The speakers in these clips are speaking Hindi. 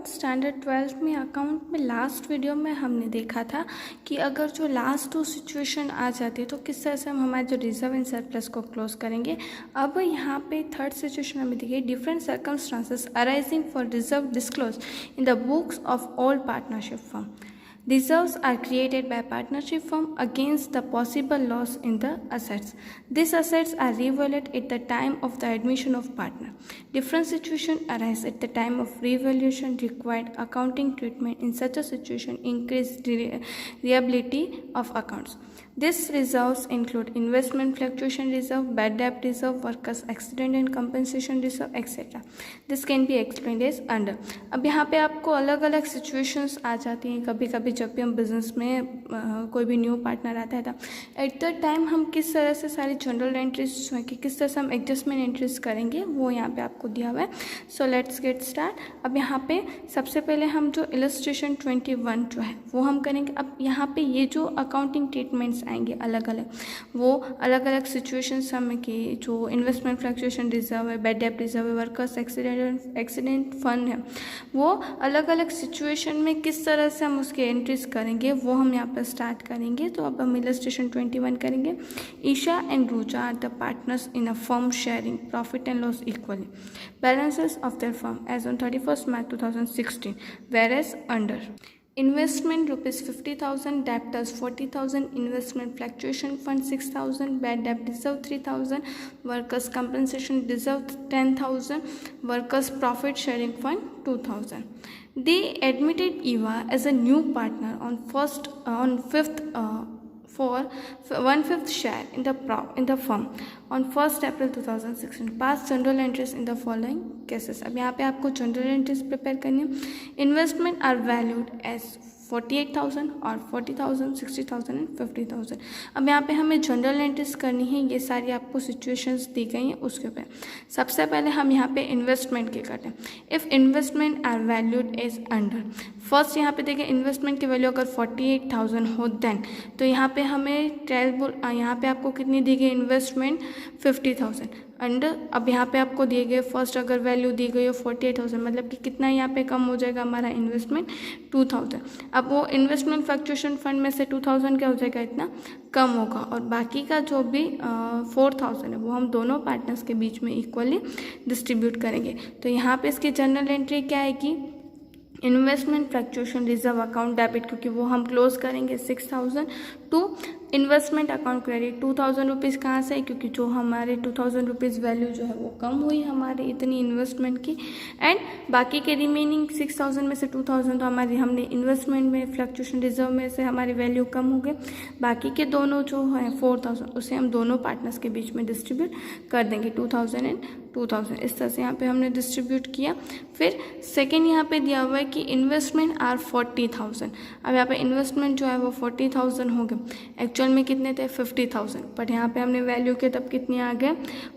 स्टैंडर्ड 12th में अकाउंट में लास्ट वीडियो में हमने देखा था कि अगर जो लास्ट 2 सिचुएशन आ जाती है तो किस तरह से हम हमारे जो रिजर्व एंड सरप्लस को क्लोज करेंगे। अब यहाँ पे थर्ड सिचुएशन हमें देखिए, different circumstances arising for reserve disclose in the books of all partnership firm. Reserves are created by partnership firm against the possible loss in the assets. These assets are revalued at the time of the admission of partner. Different situations arise at the time of revaluation. Required accounting treatment in such a situation increase reliability of accounts. These reserves include investment fluctuation reserve, bad debt reserve, workers accident and compensation reserve, etc. This can be explained as under. अब यहाँ पे आपको अलग अलग सिचुएशंस आ जाती हैं। कभी कभी जब भी हम बिजनेस में कोई भी न्यू पार्टनर आता है, एट द टाइम हम किस तरह से सारी जनरल एंट्रीज जो है कि किस तरह से हम एडजस्टमेंट एंट्रीज करेंगे वो यहाँ पे आपको दिया हुआ है। So let's get start. अब यहाँ पे सबसे पहले हम जो इलस्ट्रेशन 21 जो है वो हम करेंगे। अब यहाँ पे ये जो अकाउंटिंग ट्रीटमेंट्स आएंगे अलग अलग, वो अलग अलग सिचुएशंस हमें कि जो इन्वेस्टमेंट फ्लक्चुएशन रिजर्व है, बैड डेट रिजर्व है, वर्कर्स एक्सीडेंट फंड है, वो अलग अलग सिचुएशन में किस तरह से हम उसके एंट्रीज करेंगे वो हम यहाँ पर स्टार्ट करेंगे। तो अब हम इलस्ट्रेशन 21 करेंगे। Isha and Ruja are the partners in a firm sharing profit and loss equally balances of their firm as on 31st March 2016, whereas under investment rupees 50,000, debtors 40,000, investment fluctuation fund 6,000, bad debt reserve 3,000, workers compensation reserve 10,000, workers profit sharing fund 2,000. They admitted Eva as a new partner on 5th for 1/5 share in the firm on 1st April 2016. Past journal entries in the following cases. अब यहाँ पे आपको journal entries प्रिपेयर करनी है। इन्वेस्टमेंट आर वैल्यूड एज 48,000 और 40,000, 60,000 एंड 50,000। अब यहाँ पे हमें जनरल एंट्रीज करनी है। ये सारी आपको सिचुएशंस दी गई हैं उसके ऊपर। सबसे पहले हम यहाँ पे इन्वेस्टमेंट के करते हैं। If investment are valued as under, first यहाँ पे देखिए इन्वेस्टमेंट की वैल्यू अगर 48,000 हो देन तो यहाँ पे हमें यहाँ पे आपको कितनी दी गई इन्वेस्टमेंट 50,000 एंड अब यहाँ पे आपको दिए गए फर्स्ट अगर वैल्यू दी गई हो 48,000, मतलब कि कितना यहाँ पे कम हो जाएगा हमारा इन्वेस्टमेंट 2,000। अब वो इन्वेस्टमेंट फ्लक्चुएशन फंड में से 2,000 क्या हो जाएगा, इतना कम होगा और बाकी का जो भी 4,000 है वो हम दोनों पार्टनर्स के बीच में इक्वली डिस्ट्रीब्यूट करेंगे। तो यहाँ पे इसकी जनरल एंट्री क्या आएगी, investment fluctuation reserve account debit, क्योंकि वो हम क्लोज करेंगे 6,000 to investment account credit 2,000 rupees. कहाँ से, क्योंकि जो हमारे 2,000 रुपीज़ वैल्यू जो है वो कम हुई हमारी इतनी इन्वेस्टमेंट की, एंड बाकी के रिमेनिंग 6,000 में से 2,000 तो हमारी हमने इन्वेस्टमेंट में फ्लक्चुएशन रिजर्व में से हमारी वैल्यू कम हो गई। बाकी के दोनों जो है 4,000 उसे हम दोनों पार्टनर्स के बीच में डिस्ट्रीब्यूट कर देंगे 2,000 एंड 2,000। इस तरह से यहाँ पे हमने डिस्ट्रीब्यूट किया। फिर सेकेंड यहाँ पे दिया हुआ है कि इन्वेस्टमेंट आर 40,000। अब यहाँ पे इन्वेस्टमेंट जो है वो 40,000 हो गए, एक्चुअल में कितने थे 50,000, बट यहाँ पे हमने वैल्यू के तब कितनी आ गए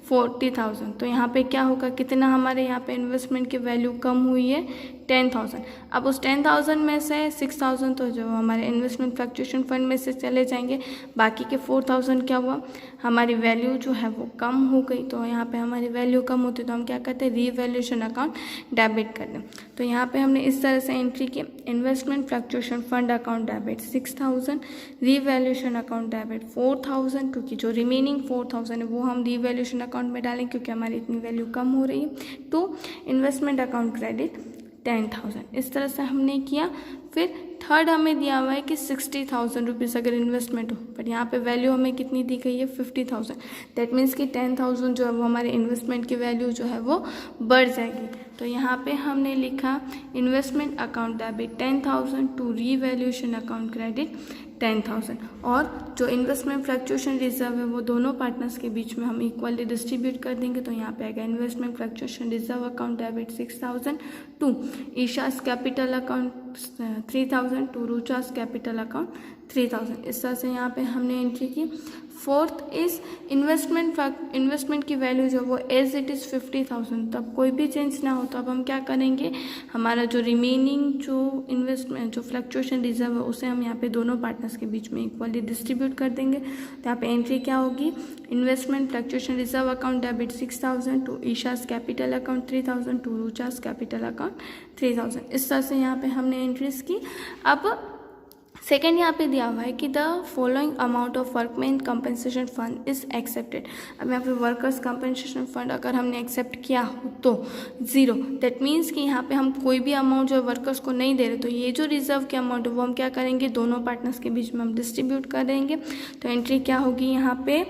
40,000। तो यहाँ पे क्या होगा, कितना हमारे यहाँ पे इन्वेस्टमेंट की वैल्यू कम हुई है 10,000। अब उस 10,000 में से 6,000 तो जो हमारे इन्वेस्टमेंट फ्लक्चुएशन फंड में से चले जाएंगे, बाकी के 4,000 क्या हुआ, हमारी वैल्यू जो है वो कम हो गई। तो यहाँ पे हमारी वैल्यू कम होती तो हम क्या करते हैं, रीवैल्यूएशन अकाउंट डेबिट कर दें। तो यहाँ पे हमने इस तरह से एंट्री की, investment fluctuation fund account debit 6,000, revaluation account debit 4,000, क्योंकि जो रिमेनिंग 4,000 है वो हम रीवैल्यूएशन अकाउंट में डालें क्योंकि हमारी इतनी वैल्यू कम हो रही है। To investment account credit 10,000। इस तरह से हमने किया। फिर थर्ड हमें दिया हुआ है कि 60,000 रुपीज़ अगर इन्वेस्टमेंट हो, बट यहाँ पे वैल्यू हमें कितनी दी गई है 50,000। दैट मीन्स कि 10,000 जो है वो हमारे इन्वेस्टमेंट की वैल्यू जो है वो बढ़ जाएगी। तो यहाँ पे हमने लिखा investment account debit 10,000 to revaluation account credit 10,000, और जो इन्वेस्टमेंट फ्लक्चुएशन रिजर्व है वो दोनों पार्टनर्स के बीच में हम इक्वली डिस्ट्रीब्यूट कर देंगे। तो यहाँ पे आएगा investment fluctuation reserve account debit 6,000 to Isha's capital account 3,000 to Rucha's capital account 3,000। इस तरह से यहाँ पे हमने एंट्री की। फोर्थ इज इन्वेस्टमेंट की वैल्यू जो वो एज इट इज़ 50,000, तब कोई भी चेंज ना हो। तो अब हम क्या करेंगे, हमारा जो रिमेनिंग जो इन्वेस्टमेंट जो फ्लक्चुएशन रिजर्व है उसे हम यहाँ पे दोनों पार्टनर्स के बीच में इक्वली डिस्ट्रीब्यूट कर देंगे। तो यहाँ पे एंट्री क्या होगी, investment fluctuation reserve account debit 6,000 to Isha's capital account 3,000 to Rucha's capital account 3,000। इस तरह से यहाँ पे हमने एंट्रीज की। अब सेकेंड यहाँ पे दिया हुआ है कि the following amount of workman compensation fund is accepted. अब यहाँ पे वर्कर्स कंपनसेशन फंड अगर हमने एक्सेप्ट किया हो तो 0, दैट मीन्स कि यहाँ पे हम कोई भी अमाउंट जो वर्कर्स को नहीं दे रहे, तो ये जो रिजर्व के अमाउंट है वो हम क्या करेंगे, दोनों पार्टनर्स के बीच में हम डिस्ट्रीब्यूट कर देंगे। तो एंट्री क्या होगी यहाँ पे,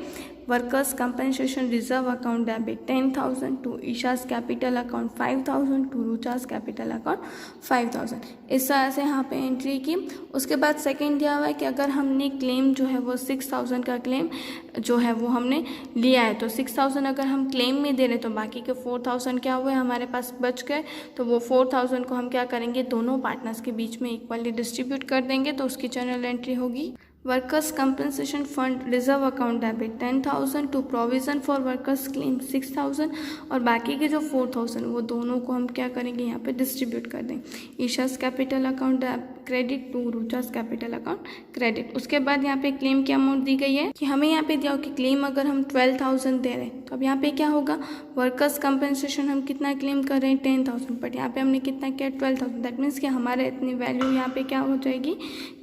workers compensation reserve account debit 10,000 to Isha's capital account 5,000 to Rucha's capital account 5,000। इस तरह से यहाँ पे एंट्री की। उसके बाद सेकंड दिया हुआ है कि अगर हमने क्लेम जो है वो 6,000 का क्लेम जो है वो हमने लिया है, तो 6,000 अगर हम क्लेम में दे रहे तो बाकी के 4,000 क्या हुए हमारे पास बच गए। तो वो 4,000 को हम क्या करेंगे, दोनों पार्टनर्स के बीच में इक्वली डिस्ट्रीब्यूट कर देंगे। तो उसकी जनरल एंट्री होगी workers compensation fund reserve account debit 10,000 to provision for workers claim 6,000, और बाकी के जो 4,000 वो दोनों को हम क्या करेंगे, यहाँ पे डिस्ट्रीब्यूट कर देंगे। Isha's capital account credit to Rucha's capital account credit. उसके बाद यहाँ पे क्लेम की अमाउंट दी गई है कि हमें यहाँ पे दिया हो कि क्लेम अगर हम 12,000 दे रहे हैं, तो अब यहाँ पे क्या होगा, वर्कर्स कंपनसेशन हम कितना क्लेम कर रहे हैं 10,000, बट यहाँ पे हमने कितना किया 12,000, दैट मीन्स कि हमारे इतनी वैल्यू यहाँ पे क्या हो जाएगी,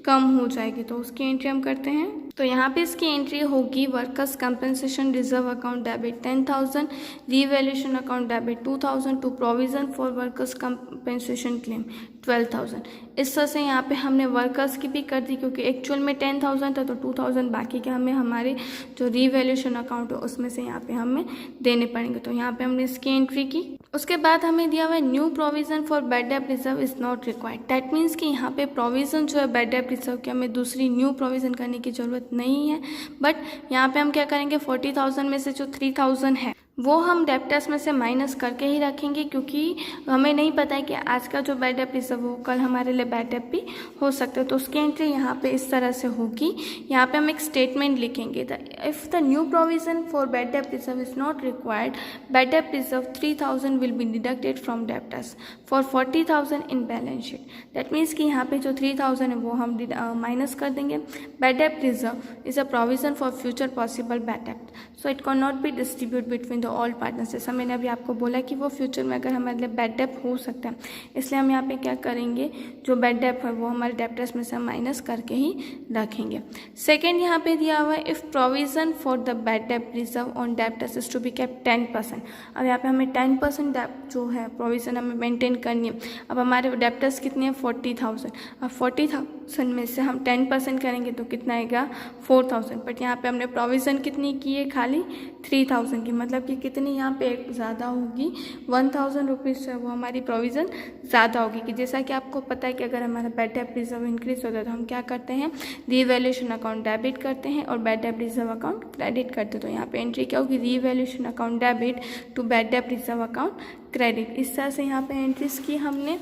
कम हो जाएगी। तो उसकी एंट्री हम करते हैं। तो यहाँ पे इसकी एंट्री होगी workers compensation reserve account debit 10,000, revaluation account debit 2,000 to provision for workers compensation claim 12,000। इस तरह से यहाँ पे हमने वर्कर्स की भी कर दी, क्योंकि एक्चुअल में 10,000 था तो 2,000 बाकी के हमें हमारे जो रीवैल्यूएशन अकाउंट है उसमें से यहाँ पे हमें देने पड़ेंगे। तो यहाँ पे हमने इसकी एंट्री की। उसके बाद हमें दिया हुआ है new provision for bad debt reserve is not required. That means कि यहाँ पे प्रोविज़न जो है बैड डेट रिजर्व की हमें दूसरी न्यू प्रोविज़न करने की ज़रूरत नहीं है, बट यहाँ पे हम क्या करेंगे, 40,000 में से जो 3,000 है वो हम डेप्टर्स में से माइनस करके ही रखेंगे, क्योंकि हमें नहीं पता है कि आज का जो बैड डेट रिजर्व हो कल हमारे लिए बैड डेट भी हो सकता है। तो उसकी एंट्री यहाँ पे इस तरह से होगी। यहाँ पे हम एक स्टेटमेंट लिखेंगे, if the new provision for bad debt reserve is not required, bad debt reserve 3,000 will be deducted from debtors for 40,000 in balance sheet. That means कि यहाँ पे जो 3,000 है वो हम माइनस कर देंगे। Bad debt reserve is a provision for future possible bad debt, so it can not be distribute between the all partners. जैसा मैंने अभी आपको बोला कि वो फ्यूचर में अगर हमारे लिए बैड डेट हो सकता है, इसलिए हम यहाँ पे क्या करेंगे, जो बैड डेट है वो हमारे डेप्टर्स में से हम माइनस करके ही रखेंगे। सेकेंड यहाँ पे दिया हुआ है, if provision for the bad debt reserve on debtors is to be kept 10%। अब यहाँ पे हमें 10% जो है प्रोविज़न हमें मेंटेन करनी है। अब हमारे डेप्टर्स कितने हैं 40,000। अब 40,000 में से हम 10% करेंगे तो कितना आएगा 4,000, बट यहाँ पे हमने प्रोविज़न कितनी की है, खाली 3,000 की, मतलब कि कितनी यहाँ पे ज़्यादा होगी, 1,000 रुपीज़ है वो हमारी प्रोविज़न ज़्यादा होगी। कि जैसा कि आपको पता है कि अगर हमारा बैड डेट रिजर्व इंक्रीज होता है तो हम क्या करते हैं, रीवैल्यूएशन अकाउंट डेबिट करते हैं और bad debt reserve account credit करते हैं। तो यहाँ पे एंट्री क्या होगी, revaluation account debit to bad debt reserve account credit. इस तरह से यहाँ पे एंट्रीज की हमने।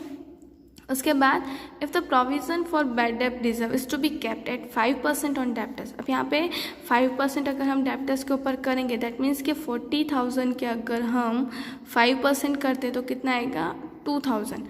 उसके बाद if the provision for bad debt reserve is to be kept at 5% on debtors. अब यहाँ पे 5% अगर हम डेप्टर्स के ऊपर करेंगे, दैट मीन्स कि 40,000 के अगर हम 5% करते तो कितना आएगा 2,000।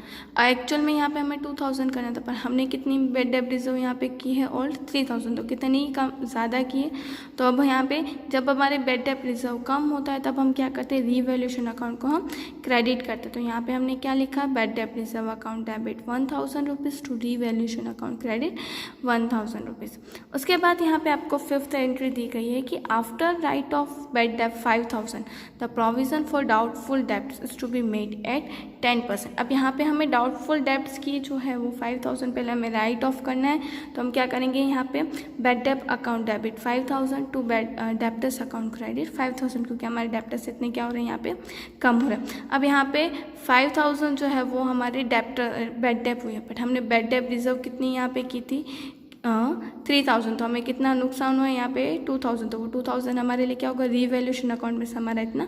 एक्चुअल में यहाँ पे हमें 2,000 करना था, पर हमने कितनी बैड डेट रिजर्व यहाँ पे की है और 3,000, तो कितनी कम ज़्यादा की है। तो अब यहाँ पे जब हमारे बैड डेट रिजर्व कम होता है तब हम क्या करते हैं, रीवैल्यूएशन अकाउंट को हम क्रेडिट करते हैं। तो यहाँ पे हमने क्या लिखा, bad debt reserve account debit 1,000 rupees to revaluation account credit 1,000 rupees. उसके बाद यहाँ पे आपको फिफ्थ एंट्री दी गई है कि after write off bad debt 5,000 the provision for doubtful debts is to be made at 10%। अब यहाँ पे हमें डाउटफुल डेब्ट्स की जो है वो 5,000 पहले हमें राइट ऑफ करना है। तो हम क्या करेंगे, यहाँ पे bad debt account debit 5,000 to bad debtors account credit 5,000, क्योंकि हमारे डेप्टर्स इतने क्या हो रहे हैं यहाँ पे कम हो रहे हैं। अब यहाँ पे 5,000 जो है वो हमारे डेप्टर बैड डेट हुई है, बट हमने बैड डेट रिजर्व कितनी यहाँ पे की थी 3,000, तो हमें कितना नुकसान हुआ है यहाँ पे 2,000। तो वो 2,000 हमारे लिए क्या होगा, रीवैल्यूएशन अकाउंट में से हमारा इतना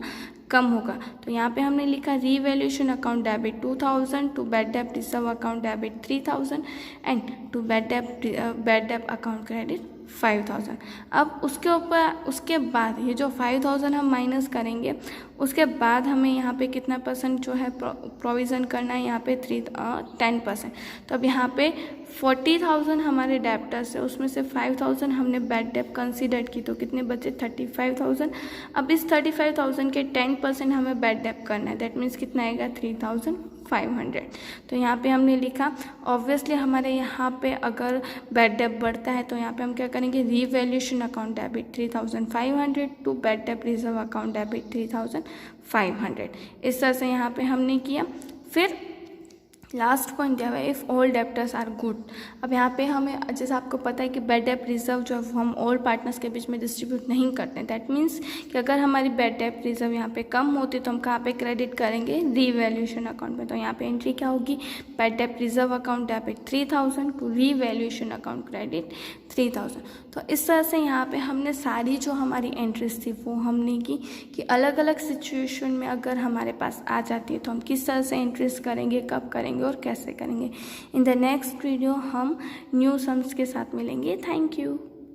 कम होगा। तो यहाँ पे हमने लिखा revaluation account debit 2,000 to bad debt reserve account debit 3,000 and to bad debt account credit 5000। अब उसके बाद ये जो 5000 हम माइनस करेंगे, उसके बाद हमें यहाँ पे कितना परसेंट जो है प्रोविज़न करना है, यहाँ पे 10%। तो अब यहाँ पे 40,000 हमारे डेप्टर्स है, उसमें से 5,000 हमने बैड डेप कंसीडर की, तो कितने बचे 35,000। अब इस 35,000 के 10% हमें बैड डेप करना है, दैट मीन्स कितना आएगा 3,500। तो यहाँ पे हमने लिखा, ऑब्वियसली हमारे यहाँ पे अगर बैड डेप बढ़ता है तो यहाँ पे हम क्या करेंगे, revaluation account debit 3,500 to bad debt reserve account debit 3,500। इस तरह से यहाँ पे हमने किया। फिर लास्ट पॉइंट दिया हुआ है, if all debtors are good. अब यहाँ पे हमें, जैसे आपको पता है कि बैड डेप रिजर्व जो हम ऑल पार्टनर्स के बीच में डिस्ट्रीब्यूट नहीं करते हैं, दैट मीन्स कि अगर हमारी बैड डेप रिजर्व यहाँ पे कम होती है तो हम कहाँ पे क्रेडिट करेंगे, रीवैल्यूएशन अकाउंट में। तो यहाँ पे एंट्री क्या होगी, bad debt reserve account debit 3,000 to revaluation account credit 3,000। तो इस तरह से यहाँ पे हमने सारी जो हमारी एंट्रीज थी वो हमने की कि अलग अलग सिचुएशन में अगर हमारे पास आ जाती है तो हम किस तरह से एंट्रीज करेंगे, कब करेंगे और कैसे करेंगे। इन द नेक्स्ट वीडियो हम न्यू सम्स के साथ मिलेंगे। Thank you.